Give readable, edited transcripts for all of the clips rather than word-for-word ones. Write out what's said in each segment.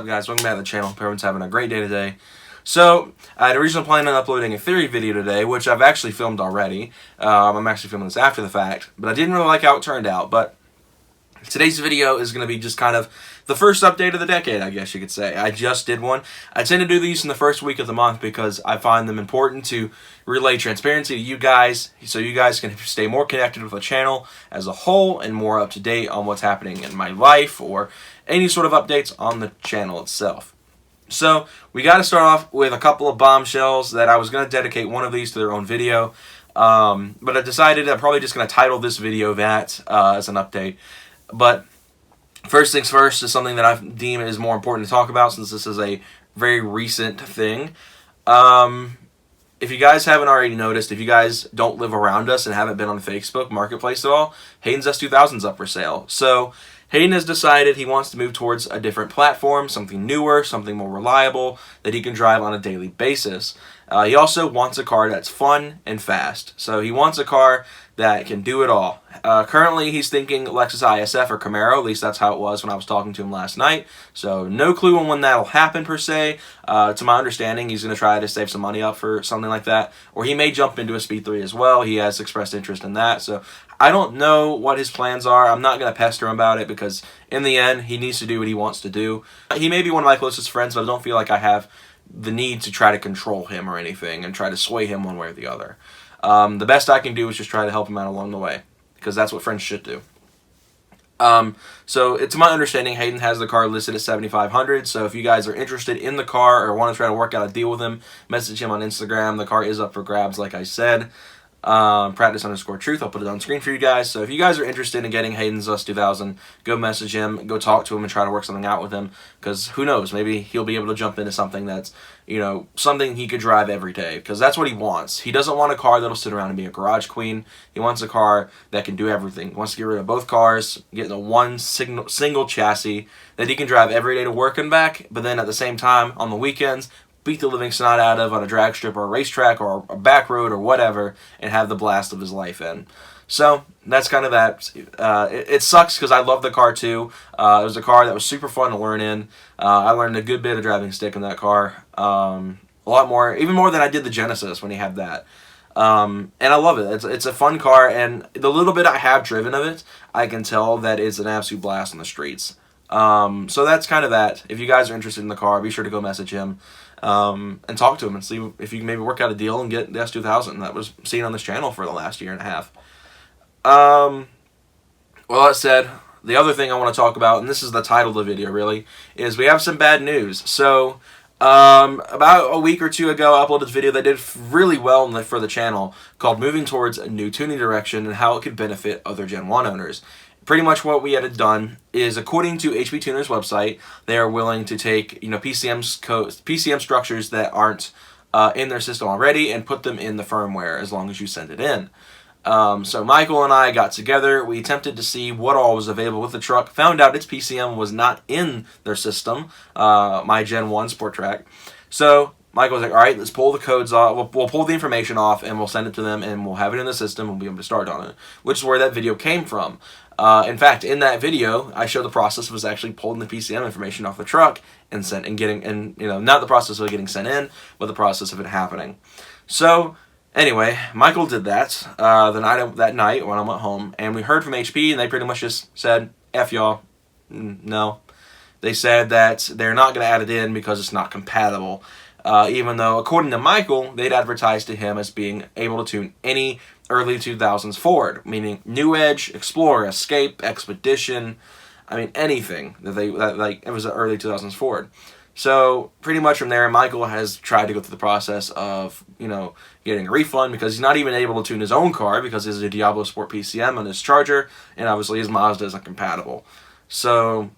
up, guys? Welcome back to the channel. Hope everyone's having a great day today. So, I had originally planned on uploading a theory video today, which I've actually filmed already. I'm actually filming this after the fact, but I didn't really like how it turned out. But today's video is going to be just kind of the first update of the decade, I guess you could say. I just did one. I tend to do these in the first week of the month because I find them important to relay transparency to you guys, so you guys can stay more connected with the channel as a whole and more up to date on what's happening in my life or any sort of updates on the channel itself. So we got to start off with a couple of bombshells that I was going to dedicate one of these to their own video, but I decided I'm probably just going to title this video that as an update. But first things first is something that I deem is more important to talk about since this is a very recent thing. If you guys haven't already noticed, if you guys don't live around us and haven't been on Facebook Marketplace at all, Hayden's S2000 is up for sale. So Hayden has decided he wants to move towards a different platform, something newer, something more reliable that he can drive on a daily basis. He also wants a car that's fun and fast. So he wants a car that can do it all. Currently, he's thinking Lexus ISF or Camaro. At least that's how it was when I was talking to him last night. So no clue on when that'll happen per se. To my understanding, he's going to try to save some money up for something like that. Or he may jump into a Speed 3 as well. He has expressed interest in that. So I don't know what his plans are. I'm not going to pester him about it because in the end, he needs to do what he wants to do. He may be one of my closest friends, but I don't feel like I have the need to try to control him or anything and try to sway him one way or the other. The best I can do is just try to help him out along the way, because that's what friends should do. So to my understanding, Hayden has the car listed at $7,500. So if you guys are interested in the car or want to try to work out a deal with him, message him on Instagram. The car is up for grabs, like I said. Practice_truth. I'll put it on screen for you guys. So if you guys are interested in getting Hayden's S2000, go message him, go talk to him, and try to work something out with him. Because who knows, maybe he'll be able to jump into something that's, you know, something he could drive every day. Because that's what he wants. He doesn't want a car that'll sit around and be a garage queen. He wants a car that can do everything. He wants to get rid of both cars, get the one single chassis that he can drive every day to work and back. But then at the same time, on the weekends, beat the living snot out of on a drag strip or a racetrack or a back road or whatever and have the blast of his life in. So that's kind of that. It sucks because I love the car too. It was a car that was super fun to learn in. I learned a good bit of driving stick in that car. A lot more, even more than I did the Genesis when he had that. And I love it. It's a fun car, and the little bit I have driven of it, I can tell that it's an absolute blast on the streets. So that's kind of that. If you guys are interested in the car, be sure to go message him. And talk to him and see if you can maybe work out a deal and get the S2000 that was seen on this channel for the last year and a half. Well, that said, the other thing I want to talk about, and this is the title of the video really, is we have some bad news. So, about a week or two ago, I uploaded this video that did really well for the channel called Moving Towards a New Tuning Direction and How It Could Benefit Other Gen 1 Owners. Pretty much what we had done is, according to HP Tuner's website, they are willing to take, you know, PCM structures that aren't in their system already and put them in the firmware as long as you send it in. So Michael and I got together. We attempted to see what all was available with the truck. Found out its PCM was not in their system, my Gen 1 Sport Track. So Michael was like, all right, let's pull the codes off. We'll pull the information off and we'll send it to them and we'll have it in the system and we'll be able to start on it, which is where that video came from. In fact, in that video, I showed the process was actually pulling the PCM information off the truck and you know, not the process of it getting sent in, but the process of it happening. So anyway, Michael did that that night when I went home, and we heard from HP, and they pretty much just said, F y'all, no. They said that they're not going to add it in because it's not compatible. Even though, according to Michael, they'd advertised to him as being able to tune any early 2000s Ford, meaning New Edge, Explorer, Escape, Expedition, I mean anything that like it was an early 2000s Ford. So pretty much from there, Michael has tried to go through the process of, you know, getting a refund because he's not even able to tune his own car because there's a Diablo Sport PCM on his Charger, and obviously his Mazda isn't compatible. So,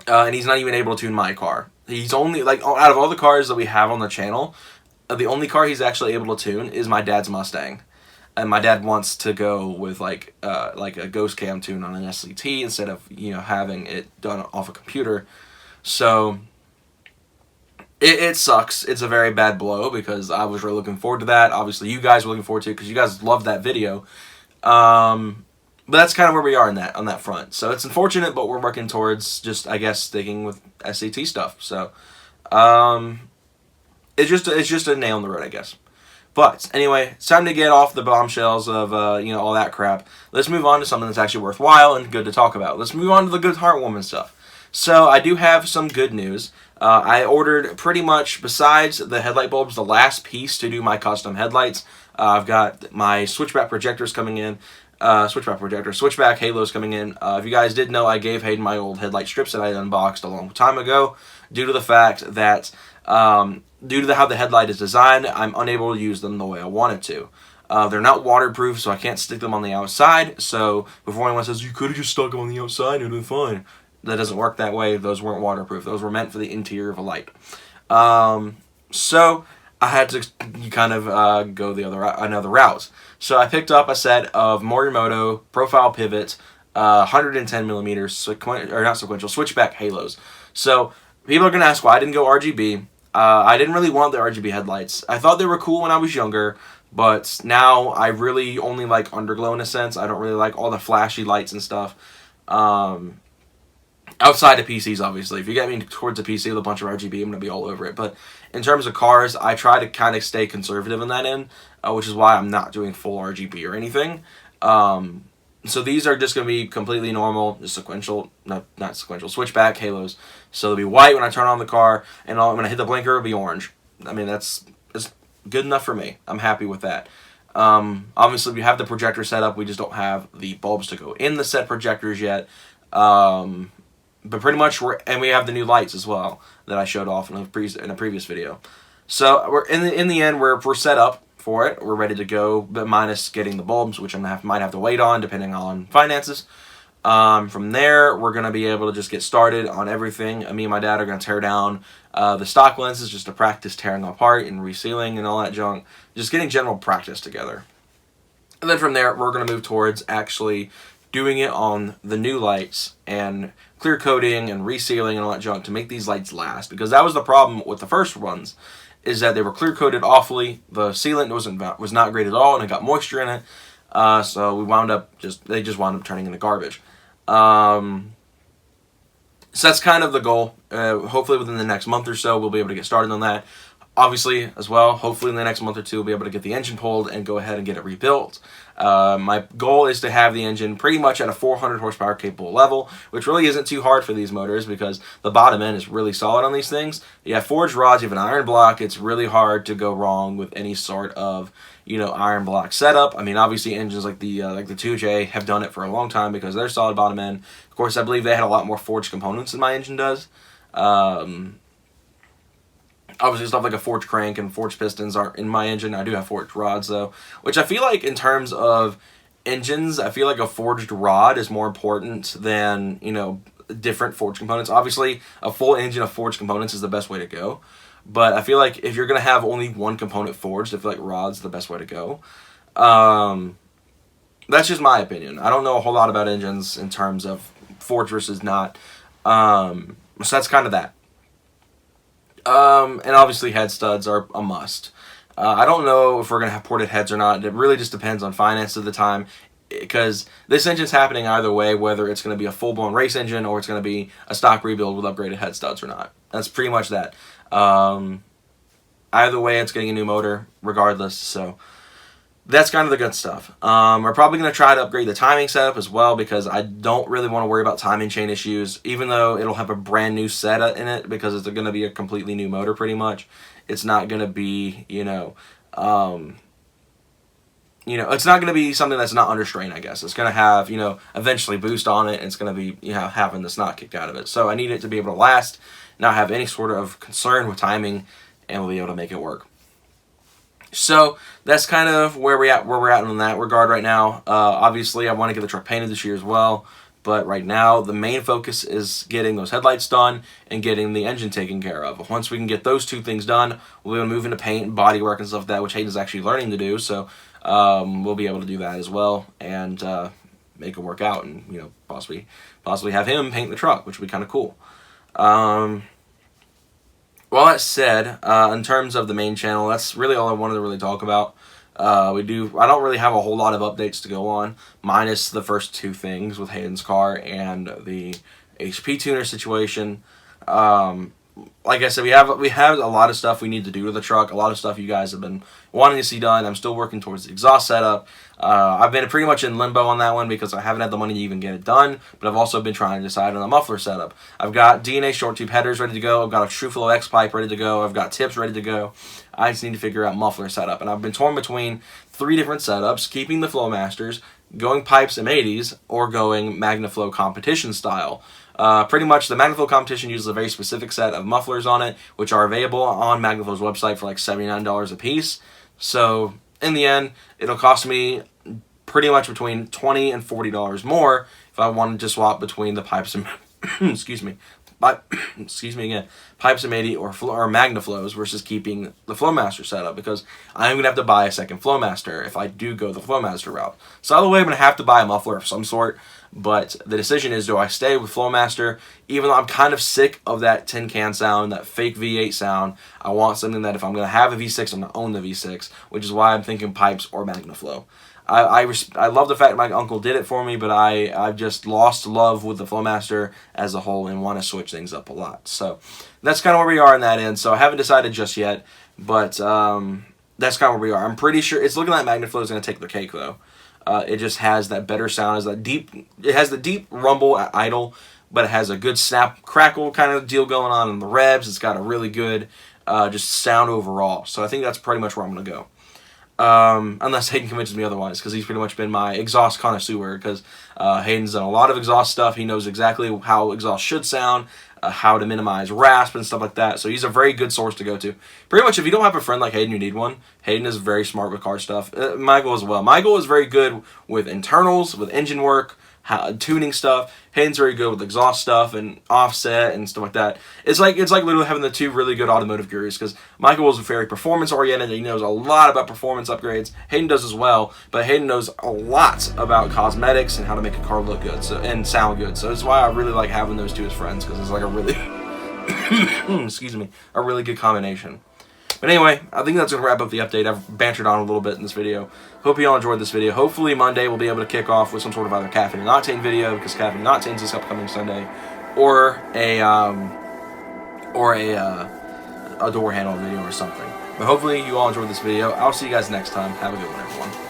and he's not even able to tune my car. He's only, like, out of all the cars that we have on the channel, the only car he's actually able to tune is my dad's Mustang. And my dad wants to go with like a ghost cam tune on an SCT instead of, you know, having it done off a computer. So it sucks. It's a very bad blow because I was really looking forward to that. Obviously, you guys were looking forward to it because you guys loved that video. But that's kind of where we are in that on that front. So it's unfortunate, but we're working towards just, I guess, sticking with SAT stuff. So it's just a nail in the road, I guess. But anyway, it's time to get off the bombshells of all that crap. Let's move on to something that's actually worthwhile and good to talk about. Let's move on to the good heartwarming stuff. So I do have some good news. I ordered pretty much, besides the headlight bulbs, the last piece to do my custom headlights. I've got my switchback projectors coming in. Switchback halos coming in. If you guys did know, I gave Hayden my old headlight strips that I had unboxed a long time ago, due to the fact that due to how the headlight is designed, I'm unable to use them the way I wanted to. They're not waterproof, so I can't stick them on the outside. So before anyone says, you could have just stuck them on the outside, it would have been fine. That doesn't work that way. Those weren't waterproof. Those were meant for the interior of a light. So I had to kind of go another route. So I picked up a set of Morimoto profile pivot 110 millimeter switchback halos. So people are going to ask why I didn't go RGB. I didn't really want the RGB headlights. I thought they were cool when I was younger, but now I really only like underglow in a sense. I don't really like all the flashy lights and stuff. Outside of PCs, obviously. If you get me towards a PC with a bunch of RGB, I'm going to be all over it. But in terms of cars, I try to kind of stay conservative in that end, which is why I'm not doing full RGB or anything. So these are just going to be completely normal, just sequential, not sequential, switchback halos. So they'll be white when I turn on the car, and when I hit the blinker, it'll be orange. I mean, that's good enough for me. I'm happy with that. Obviously, we have the projector set up. We just don't have the bulbs to go in the set projectors yet. But pretty much we have the new lights as well that I showed off in a previous video. So we're in the end we're set up for it. We're ready to go, but minus getting the bulbs, which might have to wait on depending on finances. From there, we're gonna be able to just get started on everything. Me and my dad are gonna tear down the stock lenses just to practice tearing them apart and resealing and all that junk. Just getting general practice together. And then from there, we're gonna move towards actually doing it on the new lights and clear coating and resealing and all that junk to make these lights last, because that was the problem with the first ones, is that they were clear coated awfully. The sealant was not great at all, and it got moisture in it. So they just wound up turning into garbage. So that's kind of the goal. Hopefully within the next month or so, we'll be able to get started on that. Obviously, as well, hopefully in the next month or two, we'll be able to get the engine pulled and go ahead and get it rebuilt. My goal is to have the engine pretty much at a 400 horsepower capable level, which really isn't too hard for these motors because the bottom end is really solid on these things. You have forged rods, you have an iron block. It's really hard to go wrong with any sort of iron block setup. I mean, obviously engines like the 2J have done it for a long time because they're solid bottom end. Of course, I believe they had a lot more forged components than my engine does. Obviously, stuff like a forged crank and forged pistons aren't in my engine. I do have forged rods, though, which I feel like in terms of engines, I feel like a forged rod is more important than, different forged components. Obviously, a full engine of forged components is the best way to go, but I feel like if you're going to have only one component forged, I feel like rod's the best way to go. That's just my opinion. I don't know a whole lot about engines in terms of forged versus not. So that's kind of that. And obviously head studs are a must. I don't know if we're going to have ported heads or not. It really just depends on finance at the time, because this engine's happening either way, whether it's going to be a full-blown race engine or it's going to be a stock rebuild with upgraded head studs or not. That's pretty much that. Either way, it's getting a new motor regardless, so that's kind of the good stuff. We're probably going to try to upgrade the timing setup as well, because I don't really want to worry about timing chain issues, even though it'll have a brand new set in it, because it's going to be a completely new motor pretty much. It's not going to be, it's not going to be something that's not under strain, I guess. It's going to have, eventually boost on it, and it's going to be, having the snot kicked out of it. So I need it to be able to last, not have any sort of concern with timing, and we'll be able to make it work. So that's kind of where we're at in that regard right now. Obviously, I want to get the truck painted this year as well, but right now the main focus is getting those headlights done and getting the engine taken care of. Once we can get those two things done, we'll be able to move into paint and body work and stuff like that, which Hayden's actually learning to do. So we'll be able to do that as well and make it work out, and possibly have him paint the truck, which would be kind of cool. Well, that said, in terms of the main channel, that's really all I wanted to really talk about. I don't really have a whole lot of updates to go on, minus the first two things with Hayden's car and the HP tuner situation. Like I said, we have a lot of stuff we need to do to the truck. A lot of stuff you guys have been wanting to see done. I'm still working towards the exhaust setup. I've been pretty much in limbo on that one because I haven't had the money to even get it done. But I've also been trying to decide on a muffler setup. I've got DNA short tube headers ready to go. I've got a TrueFlow X pipe ready to go. I've got tips ready to go. I just need to figure out muffler setup. And I've been torn between 3 different setups: keeping the Flowmasters, going pipes M80s, or going MagnaFlow competition style. Pretty much the MagnaFlow competition uses a very specific set of mufflers on it, which are available on MagnaFlow's website for like $79 a piece. So in the end, it'll cost me pretty much between $20 and $40 more if I wanted to swap between the pipes and excuse me, pipes M80 or MagnaFlows versus keeping the Flowmaster setup, because I'm gonna have to buy a second Flowmaster if I do go the Flowmaster route. So either way, I'm gonna have to buy a muffler of some sort. But the decision is, do I stay with Flowmaster? Even though I'm kind of sick of that tin can sound, that fake V8 sound, I want something that if I'm going to have a V6, I'm going to own the V6, which is why I'm thinking pipes or MagnaFlow. I love the fact my uncle did it for me, but I've just lost love with the Flowmaster as a whole and want to switch things up a lot. So that's kind of where we are in that end. So I haven't decided just yet, but that's kind of where we are. I'm pretty sure it's looking like MagnaFlow is going to take the cake, though. It just has that better sound. It has the deep rumble at idle, but it has a good snap crackle kind of deal going on in the revs. It's got a really good just sound overall. So I think that's pretty much where I'm going to go. Unless Hayden convinces me otherwise, because he's pretty much been my exhaust connoisseur, because Hayden's done a lot of exhaust stuff. He knows exactly how exhaust should sound, how to minimize rasp and stuff like that. So he's a very good source to go to. Pretty much if you don't have a friend like Hayden, you need one. Hayden is very smart with car stuff. Michael as well. Michael is very good with internals, with engine work, tuning stuff. Hayden's very good with exhaust stuff and offset and stuff like that. It's like literally having the two really good automotive gurus, because Michael is very performance oriented and he knows a lot about performance upgrades. Hayden does as well, but Hayden knows a lot about cosmetics and how to make a car look good and sound good. So that's why I really like having those two as friends, because it's like a really excuse me, a really good combination. But anyway, I think that's going to wrap up the update. I've bantered on a little bit in this video. Hope you all enjoyed this video. Hopefully Monday we'll be able to kick off with some sort of either caffeine and octane video, because caffeine and octane is this upcoming Sunday, or a door handle video or something. But hopefully you all enjoyed this video. I'll see you guys next time. Have a good one, everyone.